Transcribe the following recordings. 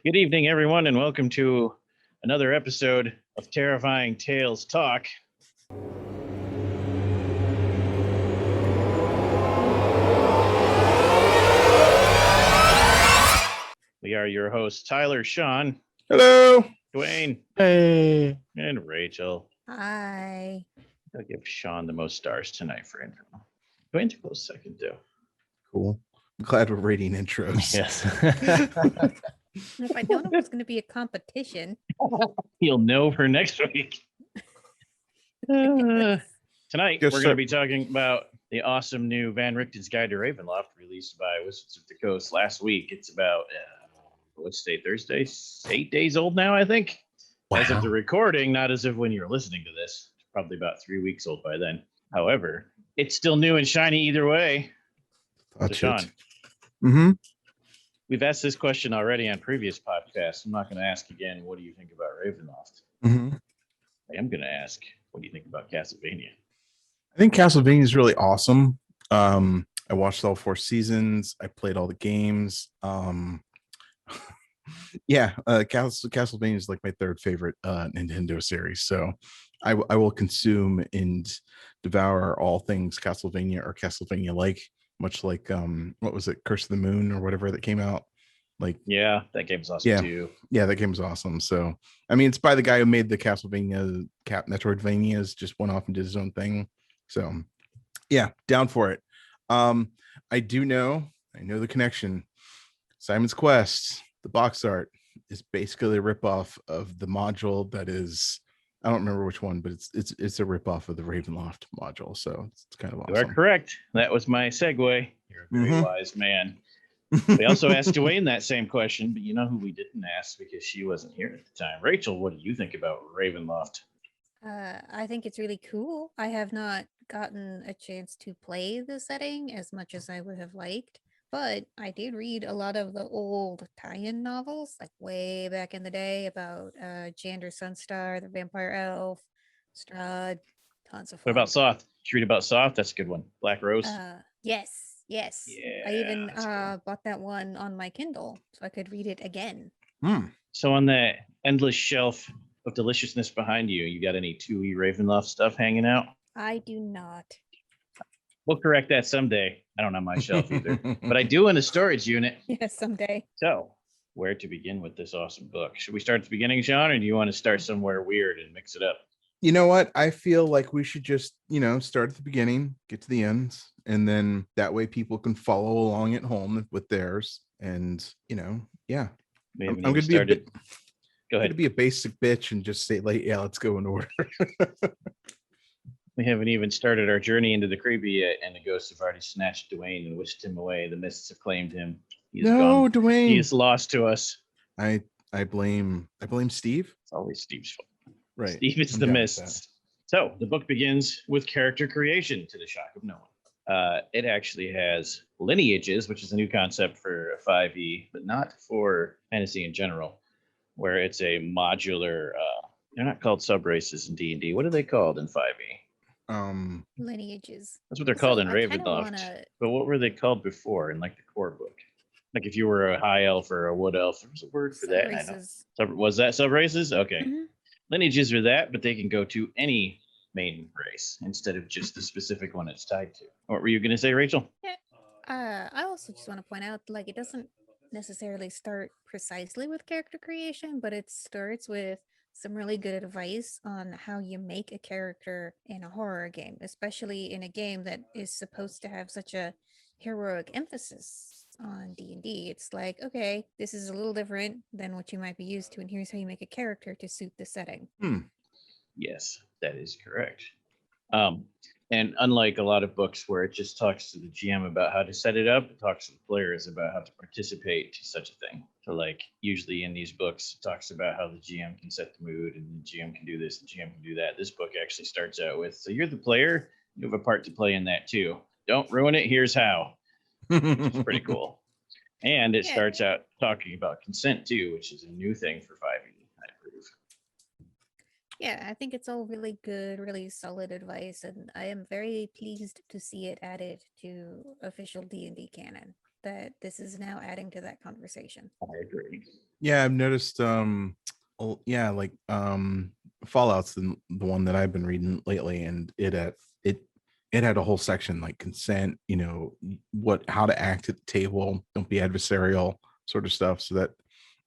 Good evening, everyone, and welcome to another episode of Terrifying Tales Talk. We are your hosts, Tyler, Shawn, Hello. Duane, Hey. and Rachel. Hi. I'll give Shawn the most stars tonight for intro. Duane's a close second, too. Cool. I'm glad we're rating intros. Yes. If I'd known it was going to be a competition. You'll know for next week. Tonight, Yes, we're sir. going to be talking about the awesome new Van Richten's Guide to Ravenloft, released by Wizards of the Coast last week. It's about, what's today, Thursday? 8 days old now, I think. As of the recording, not as of when you're listening to this. It's probably about 3 weeks old by then. However, it's still new and shiny either way. So, Shawn, Mm-hmm. we've asked this question already on previous podcasts. I'm not going to ask again, what do you think about Ravenloft? Mm-hmm. I am going to ask, what do you think about Castlevania? I think Castlevania is really awesome. I watched all 4 seasons. I played all the games. Castlevania is like my third favorite Nintendo series. So I will consume and devour all things Castlevania or Castlevania-like, much like what was it, Curse of the Moon or whatever that came out. Like, yeah, that game's awesome too. Yeah, that game's awesome. So I mean, it's by the guy who made the Castlevania Metroidvanias, just went off and did his own thing. So yeah, down for it. I know the connection. Simon's Quest, the box art is basically a ripoff of the module that is, I don't remember which one, but it's a ripoff of the Ravenloft module. So it's kind of awesome. You are correct. That was my segue. You're a very wise man. We also asked Duane that same question, but you know who we didn't ask because she wasn't here at the time. Rachel, what do you think about Ravenloft? I think it's really cool. I have not gotten a chance to play the setting as much as I would have liked, but I did read a lot of the old tie-in novels, like way back in the day, about Jander Sunstar, the Vampire Elf, Strahd, tons of fun. What about Soth? Did you read about Soth? That's a good one. Black Rose? Yes. Yeah, I even bought that one on my Kindle so I could read it again. So on the endless shelf of deliciousness behind you, you got any 2E Ravenloft stuff hanging out? I do not. We'll correct that someday. I don't have my shelf either, but I do in a storage unit. Yes, someday. So, where to begin with this awesome book? Should we start at the beginning, Shawn, or do you want to start somewhere weird and mix it up? You know what? I feel like we should just, start at the beginning, get to the end, and then that way people can follow along at home with theirs. And, yeah. I'm going to be Go ahead. To be a basic bitch and just say, like, yeah, let's go in order. We haven't even started our journey into the creepy yet, and the ghosts have already snatched Duane and whisked him away. The mists have claimed him. No, Duane. He is lost to us. I blame Steve. It's always Steve's fault. Right. Steve is the mists. So the book begins with character creation, to the shock of no one. It actually has lineages, which is a new concept for 5e, but not for fantasy in general, where it's a modular. They're not called sub-races in D&D. What are they called in 5e? Lineages. That's what they're called in Ravenloft. But what were they called before in like the core book? Like if you were a high elf or a wood elf, there was a word for that. I know. Was that sub-races? Okay. Mm-hmm. Lineages are that, but they can go to any main race instead of just the specific one it's tied to. What were you going to say, Rachel? Yeah. I also just want to point out, like, it doesn't necessarily start precisely with character creation, but it starts with some really good advice on how you make a character in a horror game, especially in a game that is supposed to have such a heroic emphasis on D&D. It's like, okay, this is a little different than what you might be used to, and here's how you make a character to suit the setting. Yes, that is correct. And unlike a lot of books where it just talks to the GM about how to set it up, it talks to the players about how to participate to such a thing. So like usually in these books, it talks about how the GM can set the mood and the GM can do this, the GM can do that. This book actually starts out with, so you're the player, you have a part to play in that too. Don't ruin it, here's how. Which is pretty cool. And it starts out talking about consent too, which is a new thing for 5e, I approve. Yeah, I think it's all really good, really solid advice, and I am very pleased to see it added to official D&D canon. that this is now adding to that conversation. I agree. Yeah, I've noticed like Fallout's the one that I've been reading lately, and it had a whole section like consent, how to act at the table, don't be adversarial sort of stuff. So that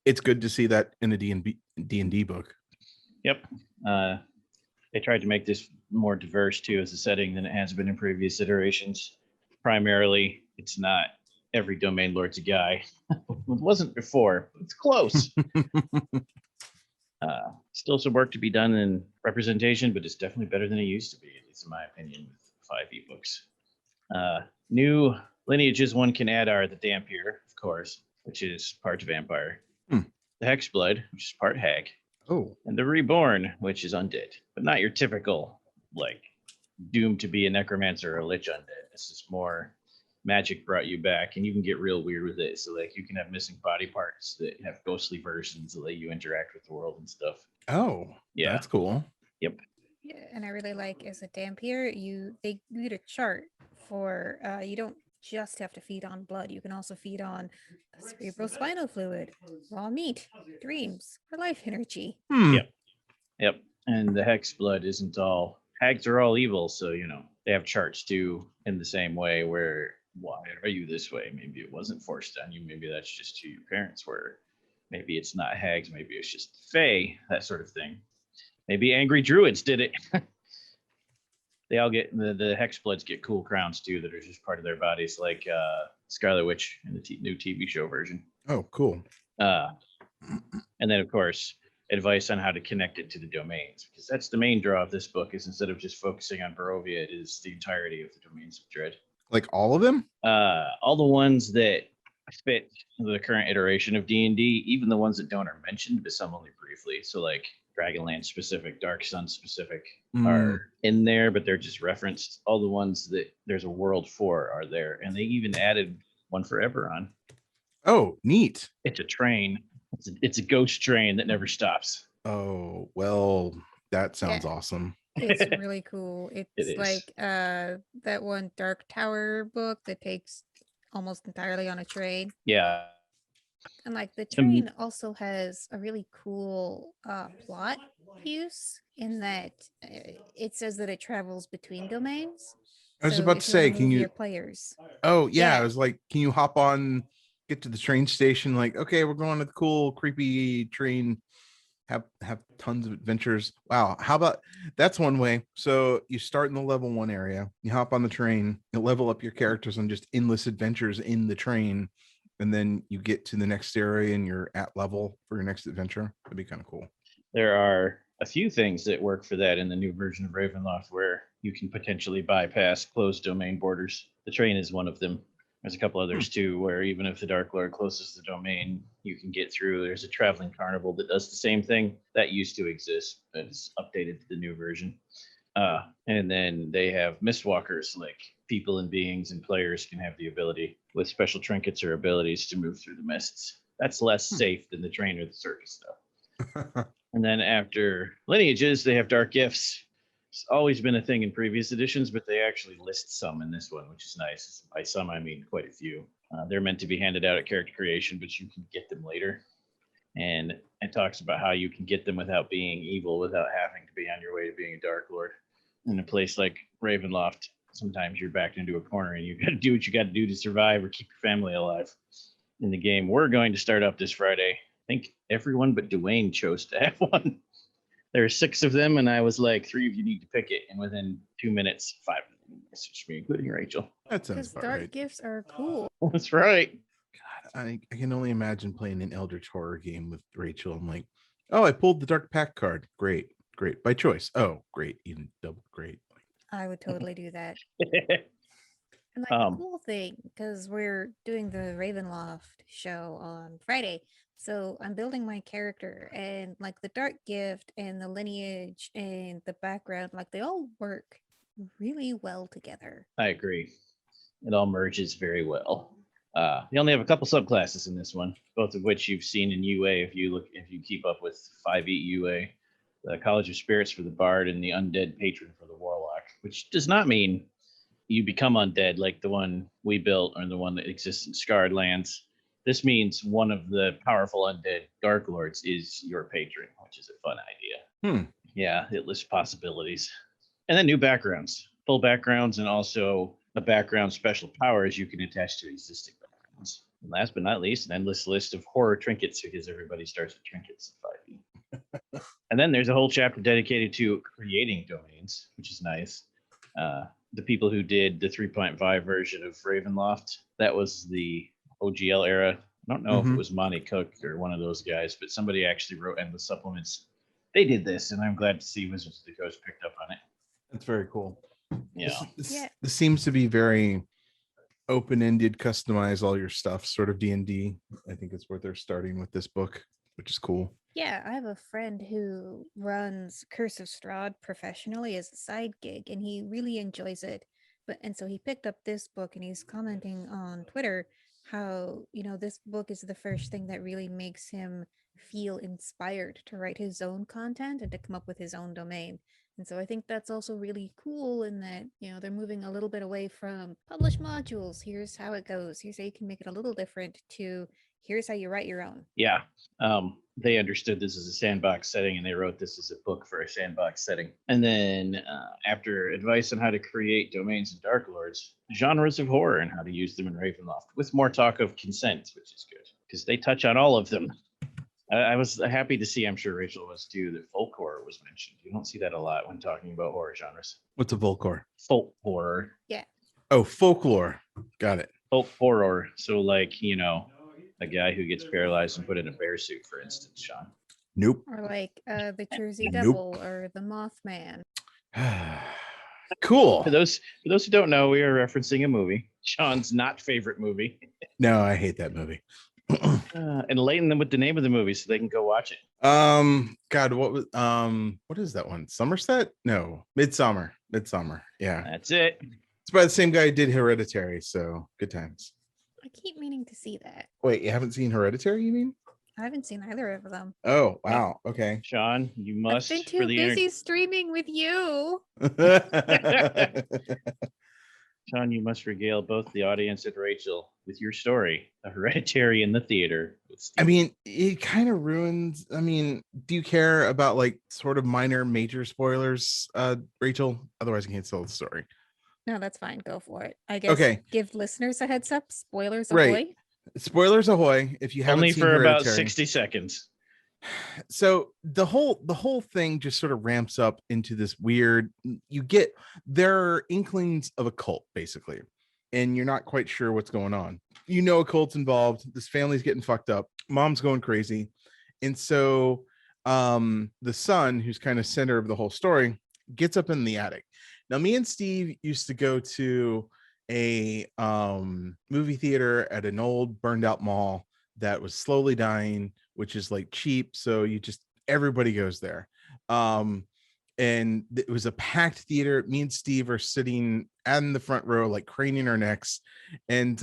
it's good to see that in a D&D book. Yep. They tried to make this more diverse too as a setting than it has been in previous iterations. Primarily, it's not every domain lord's a guy. It wasn't before. It's close. Still some work to be done in representation, but it's definitely better than it used to be, at least in my opinion, with 5 ebooks. New lineages one can add are the Dampier, of course, which is part vampire, the Hexblood, which is part hag, and the Reborn, which is undead, but not your typical, like, doomed to be a necromancer or a lich undead. It's just more magic brought you back, and you can get real weird with it. So, like, you can have missing body parts that have ghostly versions that let you interact with the world and stuff. Oh, yeah, that's cool. Yep. Yeah, and I really like as a Dampier, they need a chart for you don't just have to feed on blood. You can also feed on cerebrospinal fluid, raw meat, dreams, or life energy. Yep. And the hex blood isn't all hags are all evil, so they have charts too in the same way where why are you this way? Maybe it wasn't forced on you, maybe that's just who your parents were. Maybe it's not hags, maybe it's just fae, that sort of thing. Maybe angry druids did it. They all get the hex bloods get cool crowns too that are just part of their bodies, like Scarlet Witch in the new TV show version. Oh, cool. And then of course advice on how to connect it to the domains, because that's the main draw of this book. Is instead of just focusing on Barovia, it is the entirety of the domains of dread. Like all of them? All the ones that fit the current iteration of D&D, even the ones that don't are mentioned, but some only briefly. So like Dragonlance specific, Dark Sun specific are in there, but they're just referenced. All the ones that there's a world for are there, and they even added one for Eberron. Oh, neat. It's a train. It's a ghost train that never stops. Oh, well, that sounds awesome. It's really cool. It's like that one Dark Tower book that takes almost entirely on a train. Yeah. And like the train also has a really cool plot use in that it says that it travels between domains. I was about to say, can you your players? Oh yeah, I was like, can you hop on, get to the train station? Like, okay, we're going to the cool, creepy train. Have tons of adventures. Wow, how about that's one way. So you start in the level 1 area, you hop on the train, you level up your characters on just endless adventures in the train, and then you get to the next area and you're at level for your next adventure. That'd be kind of cool. There are a few things that work for that in the new version of Ravenloft where you can potentially bypass closed domain borders. The train is one of them. There's a couple others too, where even if the Dark Lord closes the domain, you can get through. There's a traveling carnival that does the same thing. That used to exist, but it's updated to the new version. And then they have mistwalkers, like people and beings and players can have the ability with special trinkets or abilities to move through the mists. That's less safe than the train or the circus stuff. And then after lineages, they have dark gifts. It's always been a thing in previous editions, but they actually list some in this one, which is nice. By some, I mean quite a few. They're meant to be handed out at character creation, but you can get them later. And it talks about how you can get them without being evil, without having to be on your way to being a Dark Lord. In a place like Ravenloft, sometimes you're backed into a corner and you got to do what you got to do to survive or keep your family alive. In the game we're going to start up this Friday, I think everyone but Duane chose to have one. There are 6 of them, and I was like, 3 of you need to pick it. And within 2 minutes, 5 of them messaged me, including Rachel. That sounds about dark right. gifts are cool. That's right. God, I can only imagine playing an Eldritch horror game with Rachel. I'm like, oh, I pulled the Dark Pact card. Great. By choice. Oh, great. Even double great. I would totally do that. And like the cool thing, because we're doing the Ravenloft show on Friday, so I'm building my character, and like the dark gift and the lineage and the background, like they all work really well together. I agree. It all merges very well. You only have a couple subclasses in this one, both of which you've seen in UA if you keep up with 5e UA. The College of Spirits for the Bard and the Undead Patron for the Warlock, which does not mean you become undead, like the one we built or the one that exists in Scarred Lands. This means one of the powerful undead Dark Lords is your patron, which is a fun idea. Yeah, it lists possibilities. And then new backgrounds, full backgrounds, and also a background special powers you can attach to existing backgrounds. And last but not least, an endless list of horror trinkets because everybody starts with trinkets in 5e. And then there's a whole chapter dedicated to creating domains, which is nice. The people who did the 3.5 version of Ravenloft, that was the OGL era. I don't know if it was Monty Cook or one of those guys, but somebody actually wrote endless supplements. They did this, and I'm glad to see Wizards of the Coast picked up on it. That's very cool. Yeah. This seems to be very open-ended, customize all your stuff, sort of D&D. I think it's where they're starting with this book, which is cool. Yeah, I have a friend who runs Curse of Strahd professionally as a side gig, and he really enjoys it. And so he picked up this book, and he's commenting on Twitter how, this book is the first thing that really makes him feel inspired to write his own content and to come up with his own domain. And so I think that's also really cool in that, they're moving a little bit away from publish modules. Here's how it goes. Here's how you can make it a little different to here's how you write your own. Yeah. They understood this as a sandbox setting and they wrote this as a book for a sandbox setting. And then after advice on how to create domains and Dark Lords, genres of horror and how to use them in Ravenloft, with more talk of consent, which is good because they touch on all of them. I was happy to see, I'm sure Rachel was too, that folk horror was mentioned. You don't see that a lot when talking about horror genres. What's a Volcor? Folk horror. Yeah. Oh, folklore. Got it. Folk horror. So like, a guy who gets paralyzed and put in a bear suit, for instance, Shawn. Nope. Or like the Jersey Devil or the Mothman. Cool. For those who don't know, we are referencing a movie. Shawn's not favorite movie. No, I hate that movie. Enlighten them with the name of the movie so they can go watch it. God, what is that one? Somerset? No, Midsummer. Yeah, that's it. It's by the same guy who did Hereditary, so good times. I keep meaning to see that. Wait, you haven't seen Hereditary, you mean? I haven't seen either of them. Oh, wow. Okay. Shawn, you must. I've been too busy streaming with you. Shawn, you must regale both the audience and Rachel with your story, The Hereditary in the Theater. I mean, it kind of ruins. I mean, do you care about like sort of minor, major spoilers, Rachel? Otherwise, I can't tell the story. No, that's fine. Go for it. I guess. Okay. Give listeners a heads up. Spoilers ahoy. Right. Spoilers ahoy! If you haven't only seen for Hereditary. About 60 seconds. So the whole thing just sort of ramps up into this weird. You get their inklings of a cult, basically, and you're not quite sure what's going on. A cult's involved. This family's getting fucked up. Mom's going crazy, and so the son, who's kind of center of the whole story, gets up in the attic. Now, me and Steve used to go to a movie theater at an old burned out mall that was slowly dying, which is like cheap. So everybody goes there. And it was a packed theater. Me and Steve are sitting in the front row, like craning our necks. And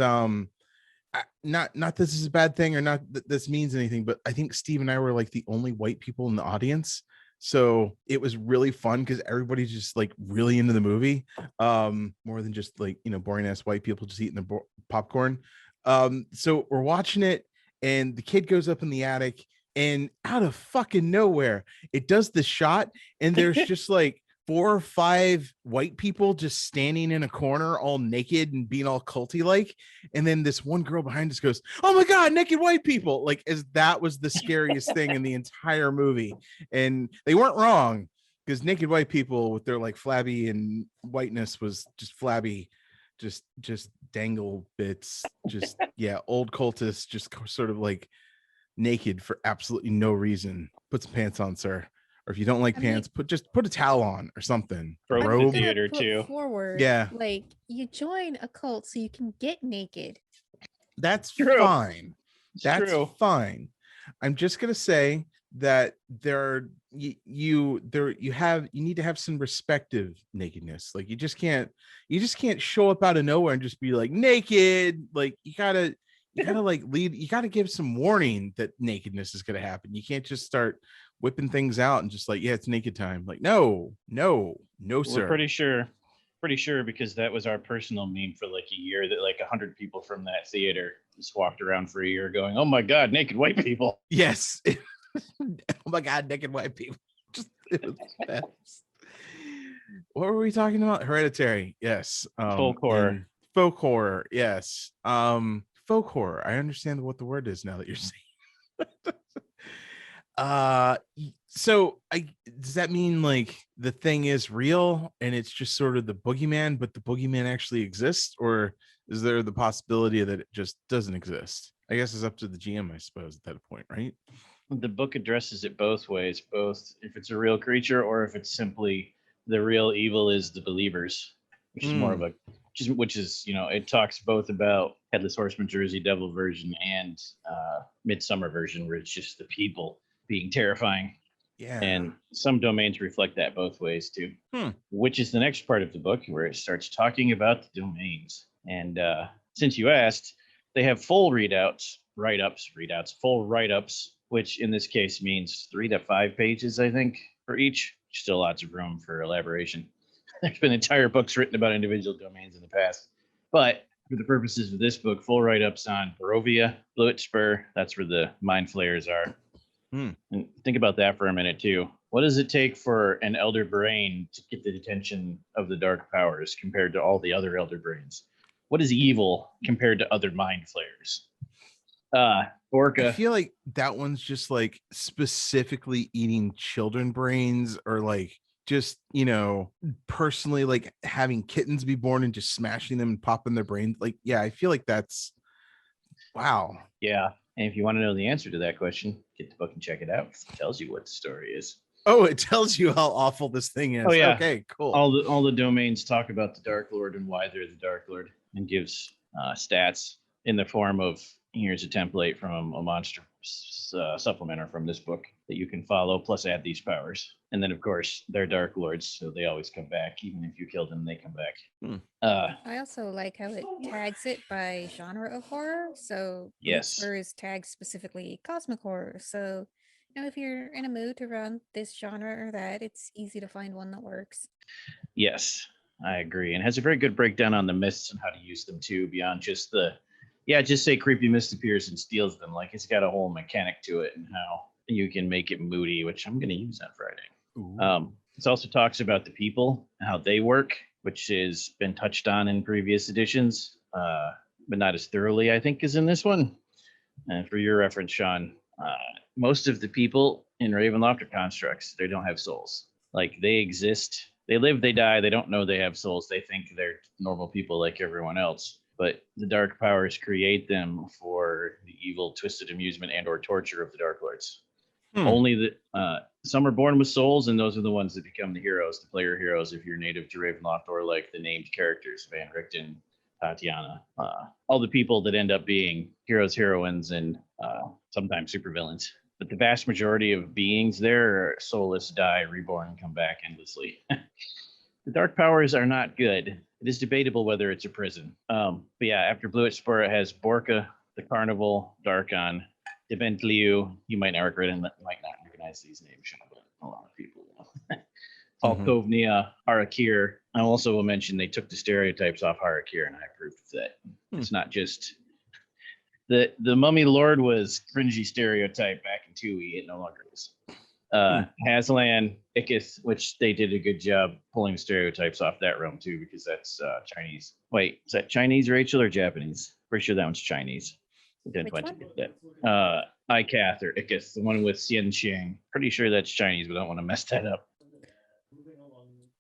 not this is a bad thing or not that this means anything, but I think Steve and I were like the only white people in the audience. So it was really fun because everybody's just like really into the movie, more than just like, boring ass white people just eating the popcorn. So we're watching it and the kid goes up in the attic and out of fucking nowhere, it does the shot. And there's just like 4 or 5 white people just standing in a corner all naked and being all culty like. And then this one girl behind us goes, "Oh my God, naked white people." Like as that was the scariest thing in the entire movie. And they weren't wrong because naked white people with their like flabby and whiteness was just flabby, just dangle bits, just yeah, old cultists just sort of like naked for absolutely no reason. Put some pants on, sir. Or if you don't like pants, put a towel on or something. Robe Robe. the theater too. Forward, yeah. Like you join a cult so you can get naked. That's true. Fine. That's true. Fine. I'm just gonna say that you need to have some respective nakedness. Like you just can't show up out of nowhere and just be like naked. Like you gotta like lead. You gotta give some warning that nakedness is gonna happen. You can't just start whipping things out and just like, yeah, it's naked time. Like, no, sir. We're pretty sure Pretty sure because that was our personal meme for like a year that like 100 people from that theater just walked around for a year going, "Oh my God, naked white people." Yes. Oh my God, naked white people. Just it was best. What were we talking about? Hereditary. Yes. Folk horror. And folk horror. Yes. Folk horror. I understand what the word is now that you're saying. So does that mean like the thing is real and it's just sort of the boogeyman, but the boogeyman actually exists, or is there the possibility that it just doesn't exist? I guess it's up to the GM, I suppose, at that point, right? The book addresses it both ways, both if it's a real creature or if it's simply the real evil is the believers, which is more of a, which is, you know, it talks both about Headless Horseman, Jersey Devil version and Midsummer version, where it's just the people being terrifying. Yeah. And some domains reflect that both ways too, which is the next part of the book where it starts talking about the domains. And since you asked, they have full full write-ups, which in this case means 3 to 5 pages, I think, for each. Still lots of room for elaboration. There's been entire books written about individual domains in the past. But for the purposes of this book, full write-ups on Barovia, Blewett Spur, that's where the mind flayers are. And think about that for a minute too. What does it take for an elder brain to get the attention of the dark powers compared to all the other elder brains? What is evil compared to other mind flayers? Orca. I feel like that one's just like specifically eating children brains, or like just, you know, personally like having kittens be born and just smashing them and popping their brains. Like, yeah, I feel like that's wow. Yeah. And if you want to know the answer to that question, get the book and check it out. It tells you what the story is. Oh, it tells you how awful this thing is. Oh, yeah. Okay, cool. All the domains talk about the Dark Lord and why they're the Dark Lord, and gives stats in the form of, here's a template from a monster supplement or from this book that you can follow, plus add these powers. And then, of course, they're Dark Lords, so they always come back. Even if you kill them, they come back. I also like how it tags it by genre of horror. So yes, Whisper is tagged specifically cosmic horror. So, you know, if you're in a mood to run this genre or that, it's easy to find one that works. Yes, I agree. And has a very good breakdown on the mists and how to use them too, beyond just the, just say creepy mist appears and steals them. Like, it's got a whole mechanic to it and how you can make it moody, which I'm going to use on Friday. It also talks about the people and how they work, which has been touched on in previous editions, but not as thoroughly, I think, as in this one. And for your reference, Shawn, most of the people in Ravenloft are constructs. They don't have souls. Like, they exist. They live, they die. They don't know they have souls. They think they're normal people like everyone else. But the dark powers create them for the evil, twisted amusement and or torture of the Dark Lords. Only the some are born with souls, and those are the ones that become the heroes, the player heroes, if you're native to Ravenloft, or like the named characters, Van Richten, Tatiana, all the people that end up being heroes, heroines, and sometimes supervillains. But the vast majority of beings there are soulless, die, reborn, and come back endlessly. The dark powers are not good. It is debatable whether it's a prison. But yeah, after Blewett Spur, it has Borka, the Carnival, Darkon, Deventliu. You might not recognize these names, but a lot of people will. Falkovnia, Harakir. I also will mention they took the stereotypes off Harakir, and I approved of that. It's not just the Mummy Lord was cringy stereotype back in 2E. It no longer is. Haslan, Ikith, which they did a good job pulling the stereotypes off that realm too, because that's Chinese. Wait, is that Chinese, Rachel, or Japanese? Pretty sure that one's Chinese. I didn't want to get that. Ikath or Ikith, the one with Xian Xiang. Pretty sure that's Chinese, but I don't want to mess that up.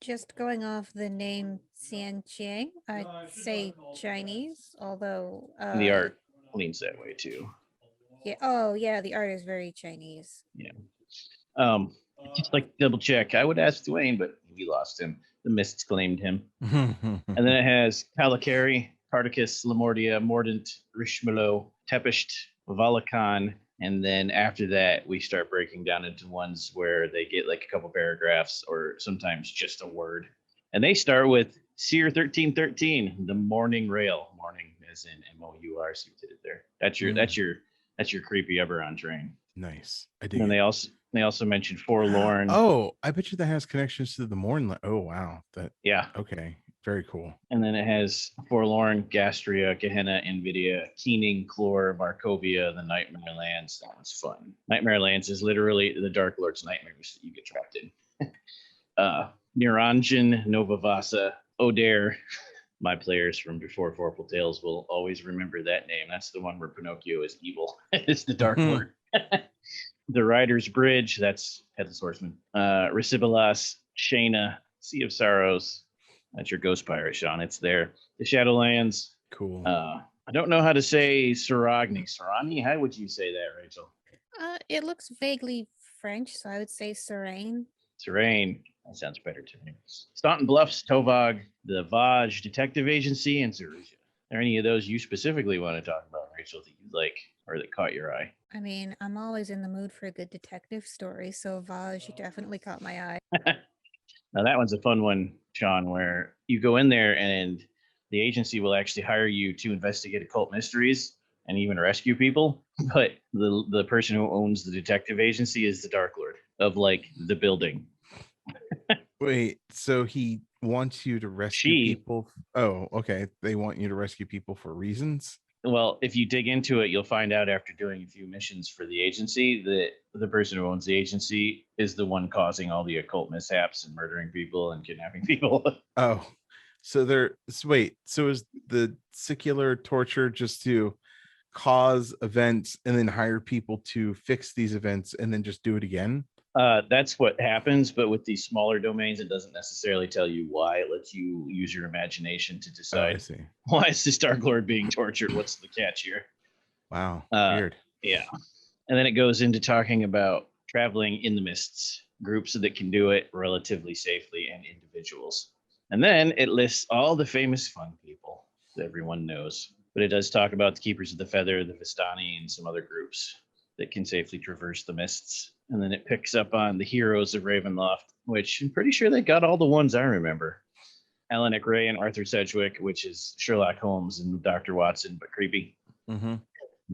Just going off the name Xian Qiang, I'd say Chinese, although The art leans that way too. Yeah. Oh, yeah. The art is very Chinese. Yeah. Just like double check. I would ask Duane, but we lost him. The mists claimed him. And then it has Kalikari, Carticus, Lamordia, Mordant, Rishmalo, Tepisht, Valakan, and then after that we start breaking down into ones where they get like a couple paragraphs or sometimes just a word. And they start with Seer 1313, the Morning Rail. Morning as in MOUR, so you did it there. That's your creepy Eberron train. Nice. And they also mentioned Forlorn. Oh, I bet you that has connections to the Morn. Oh wow. Yeah. Okay. Very cool. And then it has Forlorn, Gastria, Gehenna, Invidia, Keening, Clore, Markovia, the Nightmare Lands. That one's fun. Nightmare Lands is literally the Dark Lord's nightmares that you get trapped in. Neurangen, Novavasa, Odair. My players from before Vorpal Tales will always remember that name. That's the one where Pinocchio is evil. It's the Dark Lord. The Rider's Bridge, that's Headless Horseman. Recibolas, Shayna, Sea of Sorrows. That's your Ghost Pirate, Shawn. It's there. The Shadowlands. Cool. I don't know how to say Saragni. Sarani? How would you say that, Rachel? It looks vaguely French, so I would say Serene. Terrain. That sounds better to me. Staunton Bluffs, Tovog, the Vaj Detective Agency, and Zeruja. Are there any of those you specifically want to talk about, Rachel, that you like or that caught your eye? I mean, I'm always in the mood for a good detective story, so Vaj definitely caught my eye. Now that one's a fun one, Shawn, where you go in there and the agency will actually hire you to investigate occult mysteries and even rescue people. But the person who owns the detective agency is the Dark Lord of like the building. Wait, so he wants you to rescue people? Oh, okay. They want you to rescue people for reasons? Well, if you dig into it, you'll find out after doing a few missions for the agency that the person who owns the agency is the one causing all the occult mishaps and murdering people and kidnapping people. Oh, so so is the secular torture just to cause events and then hire people to fix these events and then just do it again? That's what happens, but with these smaller domains, it doesn't necessarily tell you why. It lets you use your imagination to decide I see. why is this Dark Lord being tortured? What's the catch here? Wow, weird. Yeah. And then it goes into talking about traveling in the mists, groups that can do it relatively safely, and individuals. And then it lists all the famous fun people that everyone knows. But it does talk about the Keepers of the Feather, the Vistani, and some other groups that can safely traverse the mists. And then it picks up on the heroes of Ravenloft, which I'm pretty sure they got all the ones I remember. Alan Ray and Arthur Sedgwick, which is Sherlock Holmes and Dr. Watson, but creepy. Mm-hmm.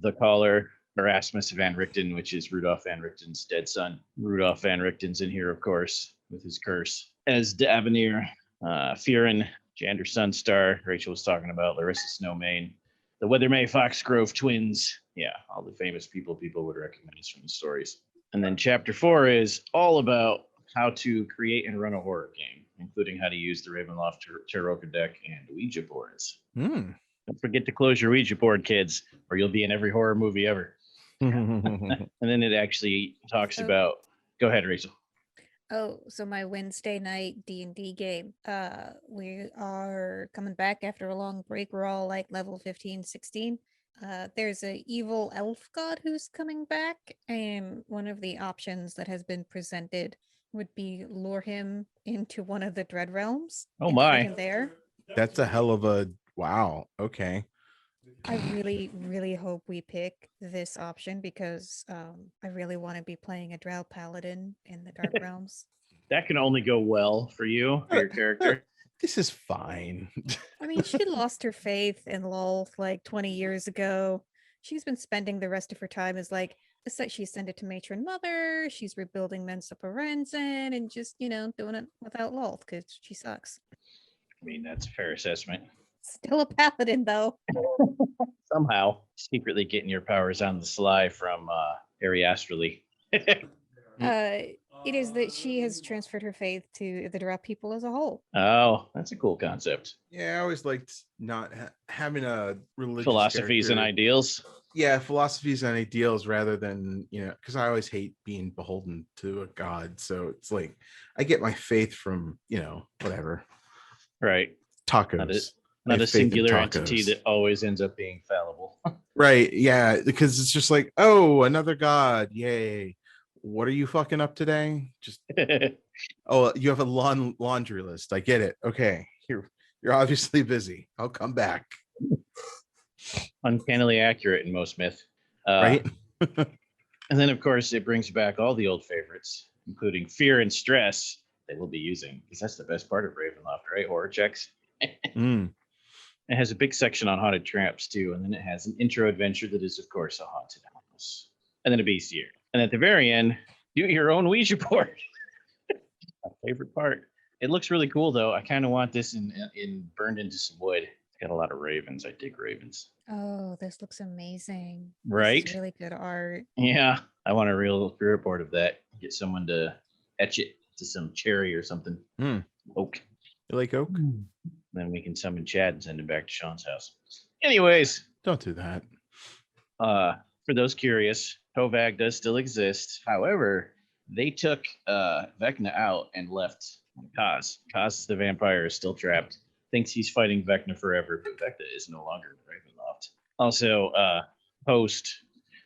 The Caller, Erasmus van Richten, which is Rudolph van Richten's dead son. Rudolph van Richten's in here, of course, with his curse. As de Avenir, Fearin, Jander Sunstar, Rachel was talking about, Larissa Snowmain, the Weathermay Foxgrove twins. Yeah, all the famous people would recognize from the stories. And then chapter 4 is all about how to create and run a horror game, including how to use the Ravenloft Tarot deck and Ouija boards. Don't forget to close your Ouija board, kids, or you'll be in every horror movie ever. And then it actually talks about. Go ahead, Rachel. Oh, so my Wednesday night D&D game. We are coming back after a long break. We're all like level 15, 16. There's a evil elf god who's coming back, and one of the options that has been presented would be lure him into one of the Dread Realms. Oh and my. fight him there. That's a hell of a wow. Okay. I really, really hope we pick this option because I really want to be playing a Drow Paladin in the Dark Realms. That can only go well for you, for your character. This is fine. I mean, she lost her faith in Lolth like 20 years ago. She's been spending the rest of her time as like, she ascended to Matron Mother, she's rebuilding Mensa Parenzen, and just, doing it without Lolth because she sucks. I mean, that's a fair assessment. Still a paladin, though. Somehow, secretly getting your powers on the sly from Harry Asterly. It is that she has transferred her faith to the Drow people as a whole. Oh, that's a cool concept. Yeah, I always liked not having a religious philosophies and character. ideals. Yeah, philosophies and ideals rather than, because I always hate being beholden to a god. So it's like I get my faith from, whatever. Right. Tacos. Not a singular entity that always ends up being fallible. Right. Yeah. Because it's just like, oh, another god. Yay. What are you fucking up today? Just oh, you have a laundry list. I get it. Okay. You're obviously busy. I'll come back. Uncannily accurate in most myth. Right. And then of course it brings back all the old favorites, including fear and stress they will be using, because that's the best part of Ravenloft, right? Horror checks. It has a big section on haunted traps too, and then it has an intro adventure that is, of course, a haunted house, and then a bestiary. And at the very end, do your own Ouija board. My favorite part. It looks really cool though. I kind of want this in burned into some wood. It's got a lot of ravens. I dig ravens. Oh, this looks amazing. Right? This is really good art. Yeah, I want a real spirit board of that. Get someone to etch it to some cherry or something. Oak. You like oak? Then we can summon Chad and send him back to Shawn's house. Anyways, Don't do that. for those curious, Tovag does still exist. However, they took Vecna out and left Kaz. Kaz, the vampire, is still trapped. Thinks he's fighting Vecna forever, but Vecna is no longer in Ravenloft. Also,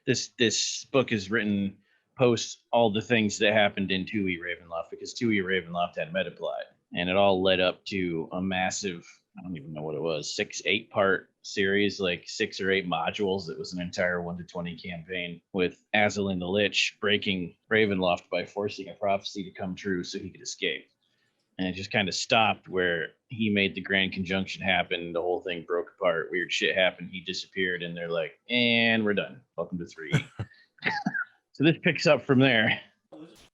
this book is written post all the things that happened in 2E Ravenloft, because 2E Ravenloft had metaplot, and it all led up to a massive, I don't even know what it was, 6-8 part series, like 6 or 8 modules. It was an entire 1 to 20 campaign with Azalin the Lich breaking Ravenloft by forcing a prophecy to come true so he could escape. And it just kind of stopped where he made the Grand Conjunction happen. The whole thing broke apart. Weird shit happened. He disappeared, and they're like, and we're done. Welcome to 3. So this picks up from there,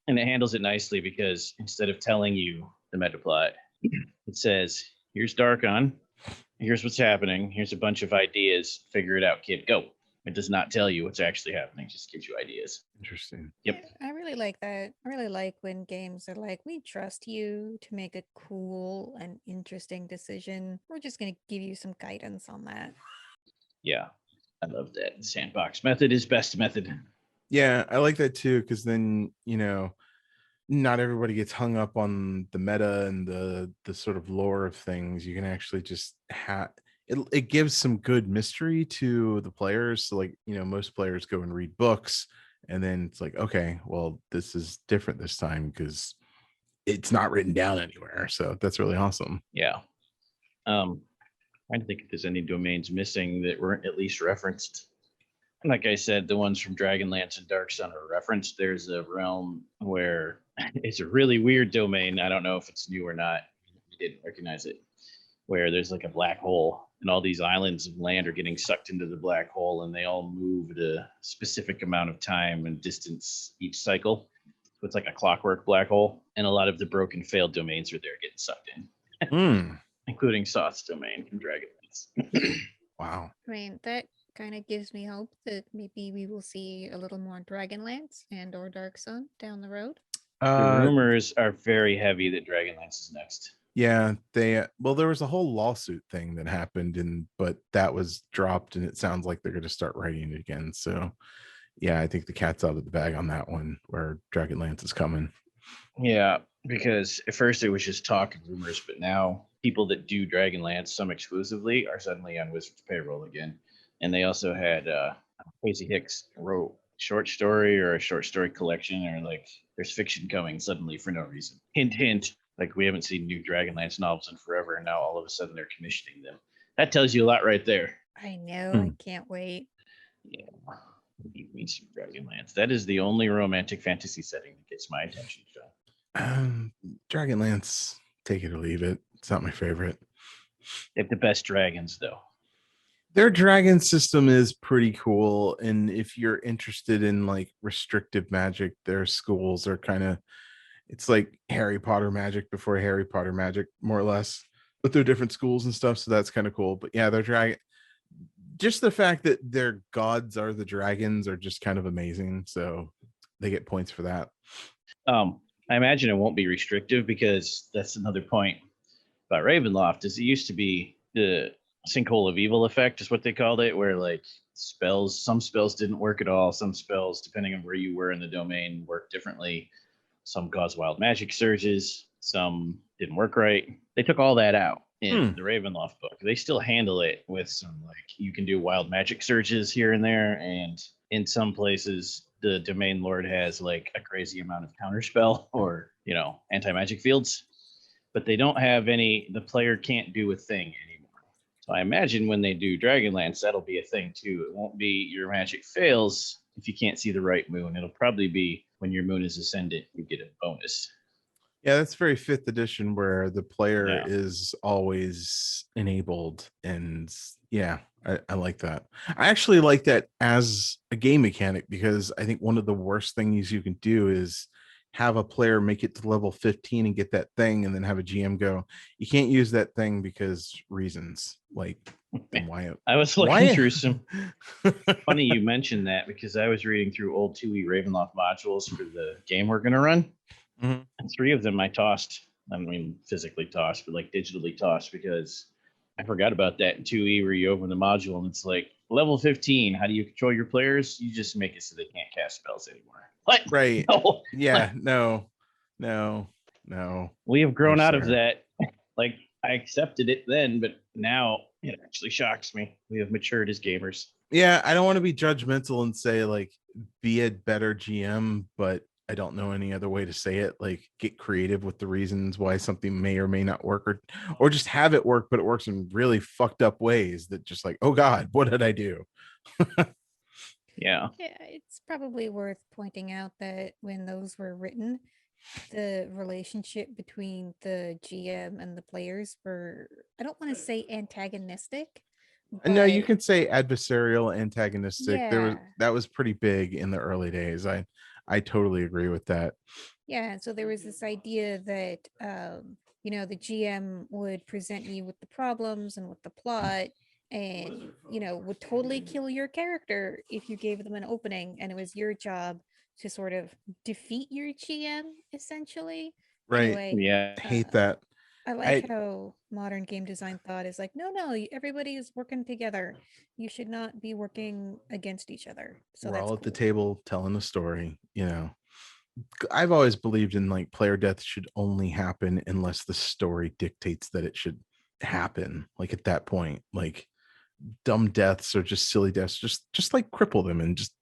and it handles it nicely, because instead of telling you the meta plot, it says, here's Darkon, here's what's happening, here's a bunch of ideas, figure it out, kid, go. It does not tell you what's actually happening, it just gives you ideas. Interesting. Yep. I really like that. I really like when games are like, we trust you to make a cool and interesting decision. We're just going to give you some guidance on that. Yeah, I love that. The sandbox method is best method. Yeah, I like that too, because then, not everybody gets hung up on the meta and the sort of lore of things. You can actually just have it gives some good mystery to the players. So like, most players go and read books, and then it's like, okay, well, this is different this time because it's not written down anywhere. So that's really awesome. Yeah. Trying to think if there's any domains missing that weren't at least referenced. Like I said, the ones from Dragonlance and Dark Sun are referenced. There's a realm where it's a really weird domain. I don't know if it's new or not. I didn't recognize it. Where there's like a black hole, and all these islands of land are getting sucked into the black hole, and they all move at a specific amount of time and distance each cycle. So it's like a clockwork black hole, and a lot of the broken failed domains are there getting sucked in, including Soth's domain from Dragonlance. Wow. I mean, that kind of gives me hope that maybe we will see a little more Dragonlance and or Dark Sun down the road. The rumors are very heavy that Dragonlance is next. Yeah, there was a whole lawsuit thing that happened, but that was dropped, and it sounds like they're going to start writing it again. So yeah, I think the cat's out of the bag on that one, where Dragonlance is coming. Yeah, because at first it was just talk and rumors, but now people that do Dragonlance, some exclusively, are suddenly on Wizards payroll again. And they also had Casey Hicks wrote a short story or a short story collection, or like there's fiction coming suddenly for no reason. Hint, hint. Like, we haven't seen new Dragonlance novels in forever, and now all of a sudden they're commissioning them. That tells you a lot right there. I know. I can't wait. Yeah. We some Dragonlance. That is the only romantic fantasy setting that gets my attention, John. Dragonlance, take it or leave it. It's not my favorite. They have the best dragons, though. Their dragon system is pretty cool. And if you're interested in like restrictive magic, their schools are kind of, it's like Harry Potter magic before Harry Potter magic, more or less, but they're different schools and stuff. So that's kind of cool. But yeah, their dragon, just the fact that their gods are the dragons are just kind of amazing. So they get points for that. I imagine it won't be restrictive, because that's another point about Ravenloft, is it used to be the sinkhole of evil effect is what they called it, where like some spells didn't work at all. Some spells, depending on where you were in the domain, worked differently. Some caused wild magic surges, some didn't work right. They took all that out in the Ravenloft book. They still handle it with some, like, you can do wild magic surges here and there, and in some places the domain lord has like a crazy amount of counterspell or anti-magic fields, but they don't have any, the player can't do a thing anymore. So I imagine when they do Dragonlance, that'll be a thing too. It won't be your magic fails if you can't see the right moon. It'll probably be when your moon is ascendant, you get a bonus. Yeah, that's very 5th edition, where the player is always enabled. And yeah, I like that. I actually like that as a game mechanic, because I think one of the worst things you can do is have a player make it to level 15 and get that thing, and then have a GM go, you can't use that thing because reasons. Like, then why? I was looking Why? through some. Funny you mentioned that, because I was reading through old 2E Ravenloft modules for the game we're going to run. Mhm. And 3 of them I tossed. I mean, physically tossed, but like digitally tossed, because I forgot about that in 2E, where you open the module and it's like level 15. How do you control your players? You just make it so they can't cast spells anymore. What? Right. No. Yeah. No. We have grown No, out of sir. that. Like, I accepted it then, but now it actually shocks me. We have matured as gamers. Yeah, I don't want to be judgmental and say like be a better GM, but I don't know any other way to say it. Like, get creative with the reasons why something may or may not work, or just have it work, but it works in really fucked up ways that just like, oh God, what did I do? Yeah. Yeah, it's probably worth pointing out that when those were written, the relationship between the GM and the players were, I don't want to say antagonistic, And no, you but can say adversarial, antagonistic. yeah. That was pretty big in the early days. I totally agree with that. Yeah, so there was this idea that the GM would present you with the problems and with the plot, and would totally kill your character if you gave them an opening, and it was your job to sort of defeat your GM essentially. Right. Anyway, Yeah. I hate that. I like how modern game design thought is like, no, everybody is working together. You should not be working against each other. So We're that's all at the cool. table telling a story, I've always believed in like player death should only happen unless the story dictates that it should happen. Like at that point, like dumb deaths or just silly deaths, just like cripple them and just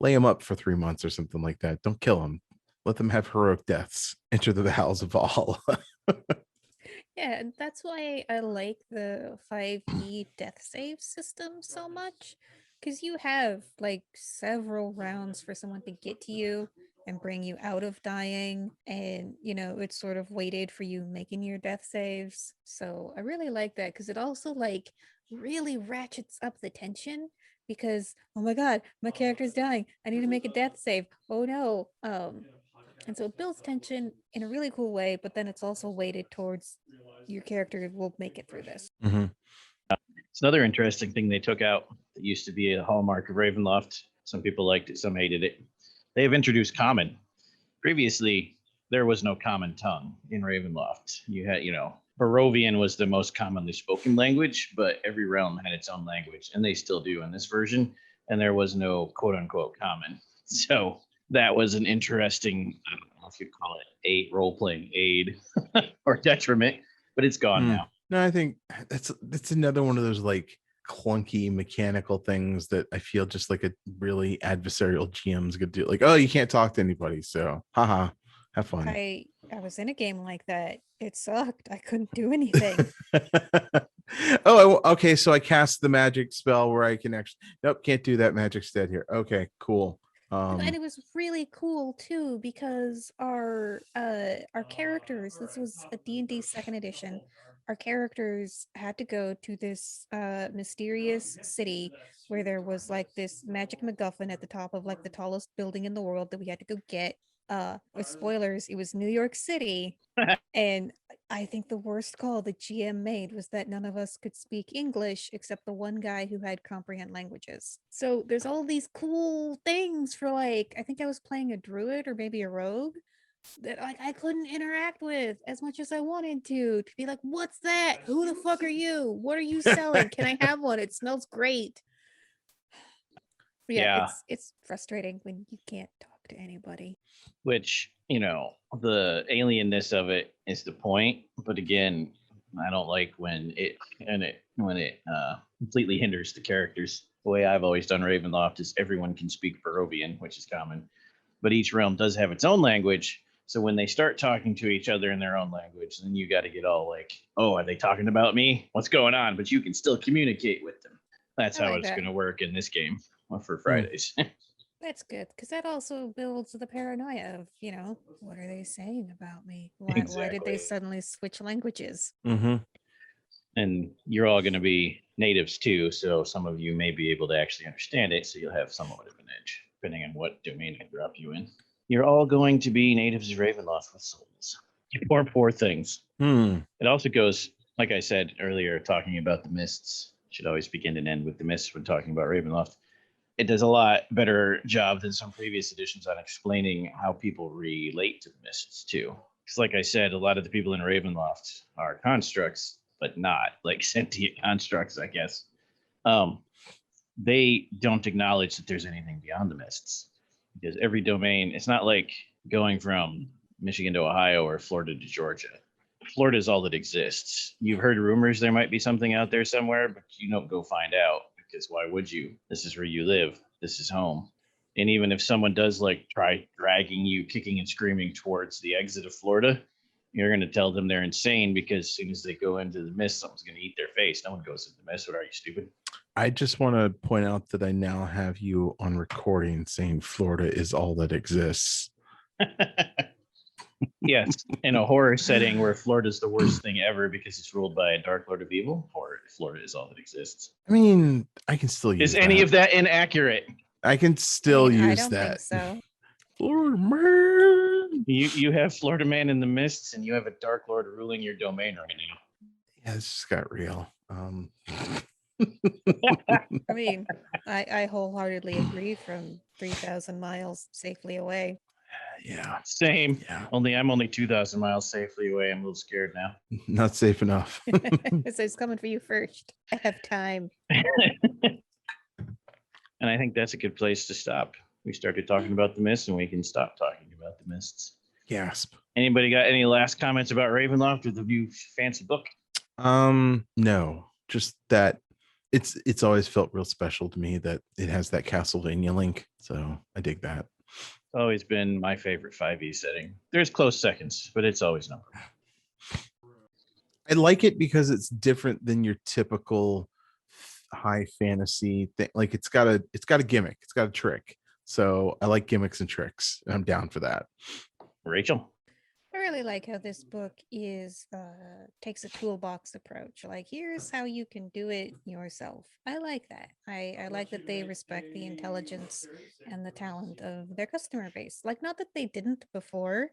lay them up for 3 months or something like that. Don't kill them. Let them have heroic deaths. Enter the Val's of all. Yeah, and that's why I like the 5e death save system so much. Because you have like several rounds for someone to get to you and bring you out of dying. And, it's sort of weighted for you making your death saves. So I really like that because it also like really ratchets up the tension. Because, oh my God, my character's dying. I need to make a death save. Oh no. And so it builds tension in a really cool way, but then it's also weighted towards your character will make it through this. Mm-hmm. It's another interesting thing they took out that used to be a hallmark of Ravenloft. Some people liked it, some hated it. They have introduced common. Previously, there was no common tongue in Ravenloft. You had, Barovian was the most commonly spoken language, but every realm had its own language, and they still do in this version. And there was no quote unquote common. So that was an interesting, I don't know if you'd call it role playing aid or detriment, but it's gone now. No, I think that's another one of those like clunky mechanical things that I feel just like a really adversarial GM's gonna do. Like, oh, you can't talk to anybody, so haha, have fun. I was in a game like that. It sucked. I couldn't do anything. Okay, so I cast the magic spell where I can actually nope, can't do that magic stead here. Okay, cool. And it was really cool too because our characters, this was a D&D 2nd edition, our characters had to go to this mysterious city where there was like this magic MacGuffin at the top of like the tallest building in the world that we had to go get. With spoilers, it was New York City. And I think the worst call the GM made was that none of us could speak English except the one guy who had comprehend languages. So there's all these cool things for like, I think I was playing a druid or maybe a rogue that like I couldn't interact with as much as I wanted to be like, what's that? Who the fuck are you? What are you selling? Can I have one? It smells great. But yeah, it's frustrating when you can't talk to anybody. Which, the alienness of it is the point. But again, I don't like when it completely hinders the characters. The way I've always done Ravenloft is everyone can speak Barovian, which is common, but each realm does have its own language. So when they start talking to each other in their own language, then you got to get all like, oh, are they talking about me? What's going on? But you can still communicate with them. That's how it's going to work in this game for Fridays. That's good, because that also builds the paranoia of, what are they saying about me? Why did they suddenly switch languages? Mm-hmm. And you're all going to be natives too, so some of you may be able to actually understand it, so you'll have somewhat of an edge, depending on what domain I drop you in. You're all going to be natives of Ravenloft with souls. Four things. It also goes, like I said earlier, talking about the mists. Should always begin and end with the mists when talking about Ravenloft. It does a lot better job than some previous editions on explaining how people relate to the mists too. Because, like I said, a lot of the people in Ravenloft are constructs, but not like sentient constructs, I guess. They don't acknowledge that there's anything beyond the mists, because every domain, it's not like going from Michigan to Ohio or Florida to Georgia. Florida is all that exists. You've heard rumors there might be something out there somewhere, but you don't go find out, because why would you? This is where you live. This is home. And even if someone does like try dragging you kicking and screaming towards the exit of Florida, you're going to tell them they're insane, because as soon as they go into the mist, someone's going to eat their face. No one goes into the mist. What are you, stupid? I just want to point out that I now have you on recording saying Florida is all that exists. Yes, in a horror setting where Florida's the worst thing ever because it's ruled by a dark lord of evil, or Florida is all that exists. I mean, I can still use Is any of that inaccurate? I can still use I don't that. think so. Florida man. You have Florida man in the mists, and you have a dark lord ruling your domain right now. Yeah, this just got real. I mean, I wholeheartedly agree from 3,000 miles safely away. Yeah. Same. Yeah. I'm only 2,000 miles safely away. I'm a little scared now. Not safe enough. So it's coming for you first. I have time. And I think that's a good place to stop. We started talking about the mists, and we can stop talking about the mists. Gasp. Anybody got any last comments about Ravenloft or the new fancy book? No, just that it's always felt real special to me that it has that Castlevania link. So I dig that. It's always been my favorite 5e setting. There's close seconds, but it's always number one. I like it because it's different than your typical high fantasy thing. Like it's got a gimmick, it's got a trick. So I like gimmicks and tricks, and I'm down for that. Rachel? I really like how this book is takes a toolbox approach. Like, here's how you can do it yourself. I like that. I like that they respect the intelligence and the talent of their customer base. Like, not that they didn't before,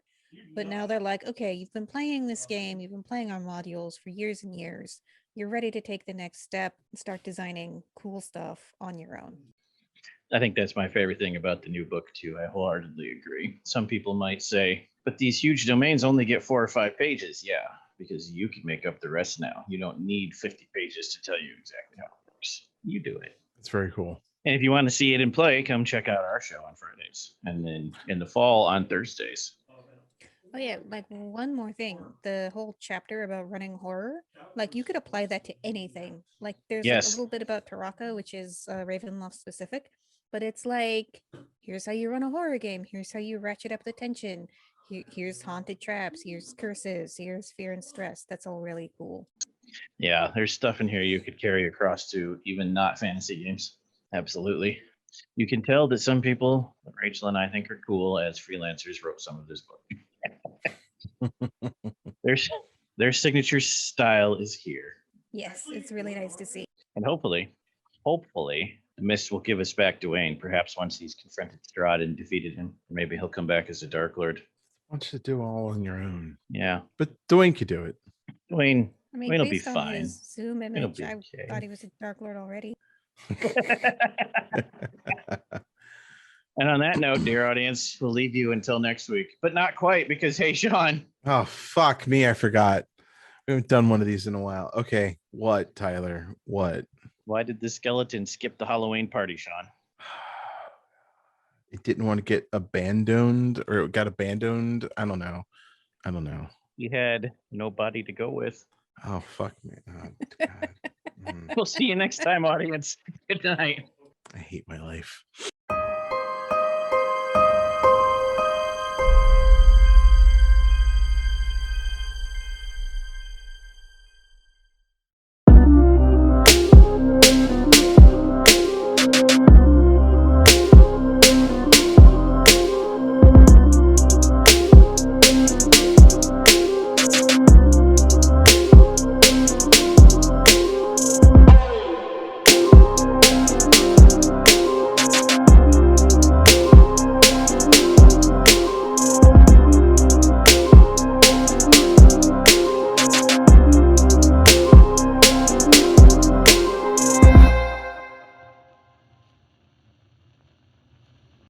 but now they're like, okay, you've been playing this game, you've been playing our modules for years and years. You're ready to take the next step and start designing cool stuff on your own. I think that's my favorite thing about the new book, too. I wholeheartedly agree. Some people might say, but these huge domains only get 4 or 5 pages. Yeah, because you can make up the rest now. You don't need 50 pages to tell you exactly how it works. You do it. It's very cool. And if you want to see it in play, come check out our show on Fridays, and then in the fall on Thursdays. Oh yeah, like one more thing. The whole chapter about running horror, like you could apply that to anything. Like there's like a Yes. little bit about Taraka, which is Ravenloft specific, but it's like, here's how you run a horror game. Here's how you ratchet up the tension. Here's haunted traps. Here's curses. Here's fear and stress. That's all really cool. Yeah, there's stuff in here you could carry across to even not fantasy games. Absolutely. You can tell that some people, Rachel and I think are cool as freelancers, wrote some of this book. Their signature style is here. Yes, it's really nice to see. And hopefully, the mist will give us back Duane. Perhaps once he's confronted Strahd and defeated him, maybe he'll come back as a Dark Lord. Why don't you do all on your own? Yeah, But Duane could do it. Duane. I mean, It'll be based on fine. his Zoom It'll image, be I okay. thought he was a Dark Lord already. And on that note, dear audience, we'll leave you until next week, but not quite, because hey, Shawn. Oh, fuck me. I forgot. We haven't done one of these in a while. Okay. What, Tyler? What? Why did the skeleton skip the Halloween party, Shawn? It didn't want to get abandoned, or it got abandoned. I don't know. He had nobody to go with. Oh, fuck me. Oh, God. We'll see you next time, audience. Good night. I hate my life.